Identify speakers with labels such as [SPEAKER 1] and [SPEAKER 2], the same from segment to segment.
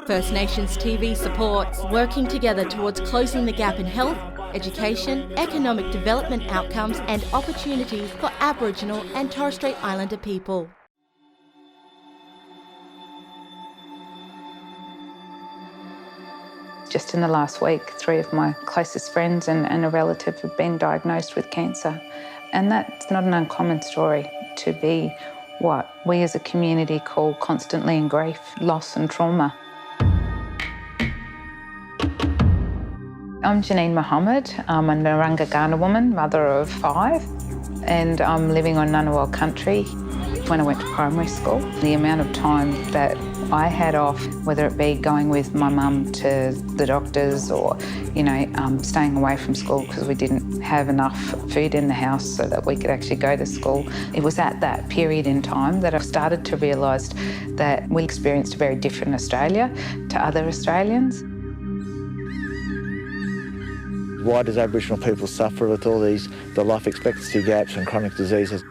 [SPEAKER 1] First Nations TV supports working together towards closing the gap in health, education, economic development outcomes and opportunities for Aboriginal and Torres Strait Islander people.
[SPEAKER 2] Just in the last week, 3 of my closest friends and a relative have been diagnosed with cancer. And that's not an uncommon story to be what we as a community call constantly in grief, loss and trauma. I'm Janine Mohammed. I'm a Narungagana woman, mother of 5, and I'm living on Ngunnawal country. When I went to primary school, the amount of time that I had off, whether it be going with my mum to the doctors or, staying away from school because we didn't have enough food in the house so that we could actually go to school. It was at that period in time that I started to realise that we experienced a very different Australia to other Australians.
[SPEAKER 3] Why does Aboriginal people suffer with all the life expectancy gaps and chronic diseases?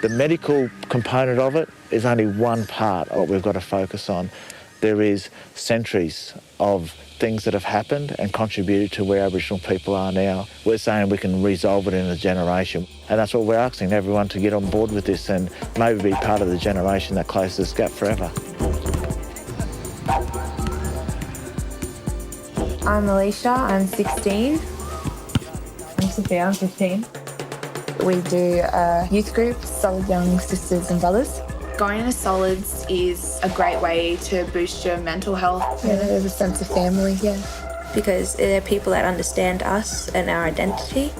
[SPEAKER 3] The medical component of it is only one part of what we've got to focus on. There is centuries of things that have happened and contributed to where Aboriginal people are now. We're saying we can resolve it in a generation, and that's what we're asking everyone to get on board with this and maybe be part of the generation that closes this gap forever.
[SPEAKER 4] I'm Alicia, I'm 16. I'm Sophia, I'm 15. We do a youth group, Solid Young Sisters and Brothers.
[SPEAKER 5] Going to Solids is a great way to boost your mental health.
[SPEAKER 4] Yeah, there's a sense of family, yeah.
[SPEAKER 6] Because there are people that understand us and our identity.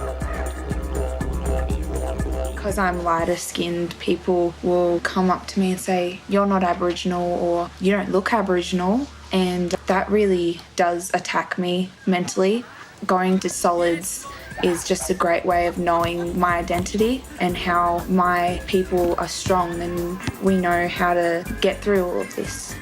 [SPEAKER 5] Because I'm lighter skinned, people will come up to me and say, "You're not Aboriginal," or "You don't look Aboriginal." And that really does attack me mentally. Going to Solids is just a great way of knowing my identity and how my people are strong, and we know how to get through all of this.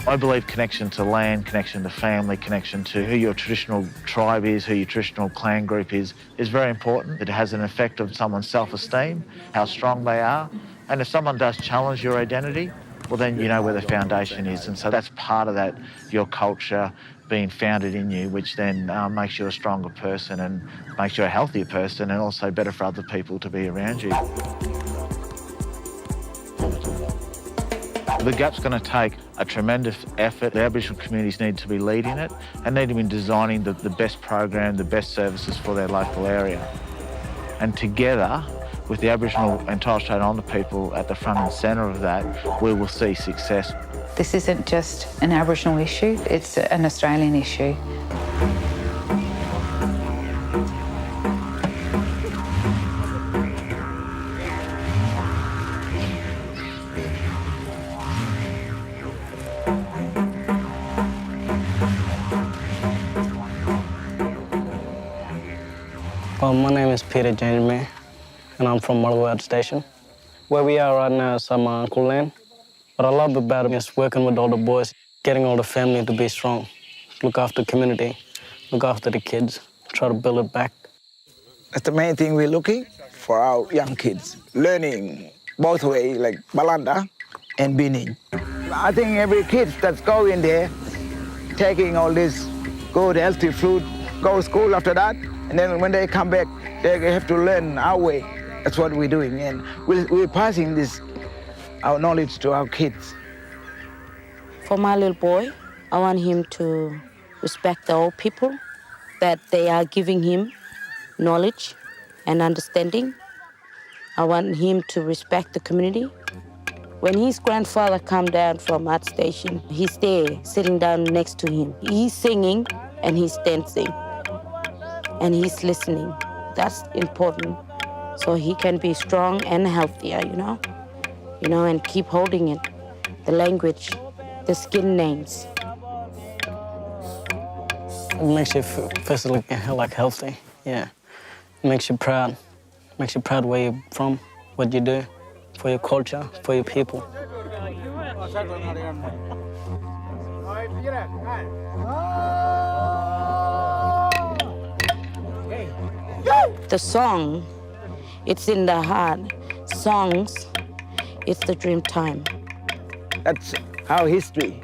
[SPEAKER 3] I believe connection to land, connection to family, connection to who your traditional tribe is, who your traditional clan group is very important. It has an effect on someone's self-esteem, how strong they are. And if someone does challenge your identity, well, then you know where the foundation is. And so that's part of that, your culture being founded in you, which then makes you a stronger person and makes you a healthier person and also better for other people to be around you. The gap's going to take a tremendous effort. The Aboriginal communities need to be leading it and need to be designing the best program, the best services for their local area. And together, with the Aboriginal and Torres Strait Islander people at the front and centre of that, we will see success.
[SPEAKER 2] This isn't just an Aboriginal issue, it's an Australian issue.
[SPEAKER 7] Well, my name is Peter Janjame, and I'm from Marlwood Station. Where we are right now is my uncle's land. What I love about it is working with all the boys, getting all the family to be strong, look after the community, look after the kids, try to build it back.
[SPEAKER 8] That's the main thing we're looking for our young kids, learning both ways, like Balanda and Bining. I think every kid that's going there, taking all this good, healthy food, go to school after that, and then when they come back, they have to learn our way. That's what we're doing, and we're passing our knowledge to our kids.
[SPEAKER 9] For my little boy, I want him to respect the old people, that they are giving him knowledge and understanding. I want him to respect the community. When his grandfather come down from art station, he's there, sitting down next to him. He's singing and he's dancing and he's listening. That's important, so he can be strong and healthier, and keep holding it, the language, the skin names.
[SPEAKER 7] It makes you physically healthy, yeah. It makes you proud. Makes you proud where you're from, what you do, for your culture, for your people.
[SPEAKER 9] The song, it's in the heart. Songs, it's the dream time.
[SPEAKER 8] That's our history.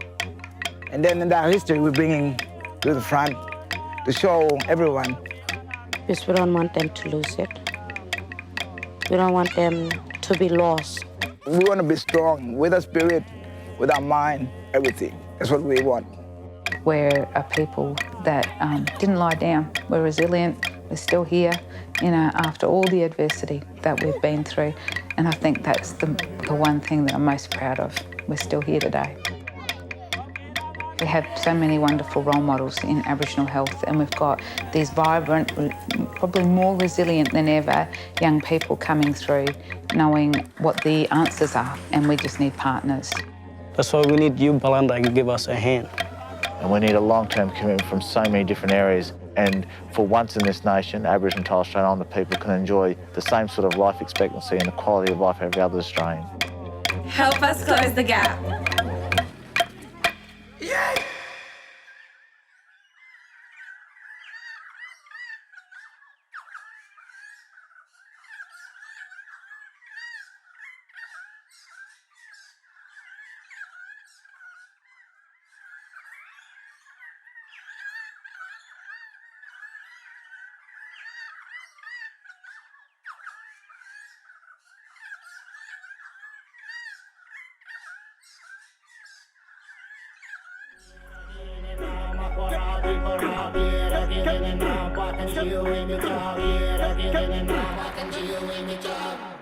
[SPEAKER 8] And then in that history, we're bringing to the front to show everyone.
[SPEAKER 9] Because we don't want them to lose it. We don't want them to be lost.
[SPEAKER 8] We want to be strong with our spirit, with our mind, everything. That's what we want.
[SPEAKER 2] We're a people that didn't lie down. We're resilient. We're still here, after all the adversity that we've been through. And I think that's the one thing that I'm most proud of. We're still here today. We have so many wonderful role models in Aboriginal health, and we've got these vibrant, probably more resilient than ever, young people coming through, knowing what the answers are, and we just need partners.
[SPEAKER 7] That's why we need you, Balanda, to give us a hand.
[SPEAKER 3] And we need a long-term commitment from so many different areas. And for once in this nation, Aboriginal and Torres Strait Islander people can enjoy the same sort of life expectancy and the quality of life every other Australian.
[SPEAKER 10] Help us close the gap.
[SPEAKER 11] Can you win the job?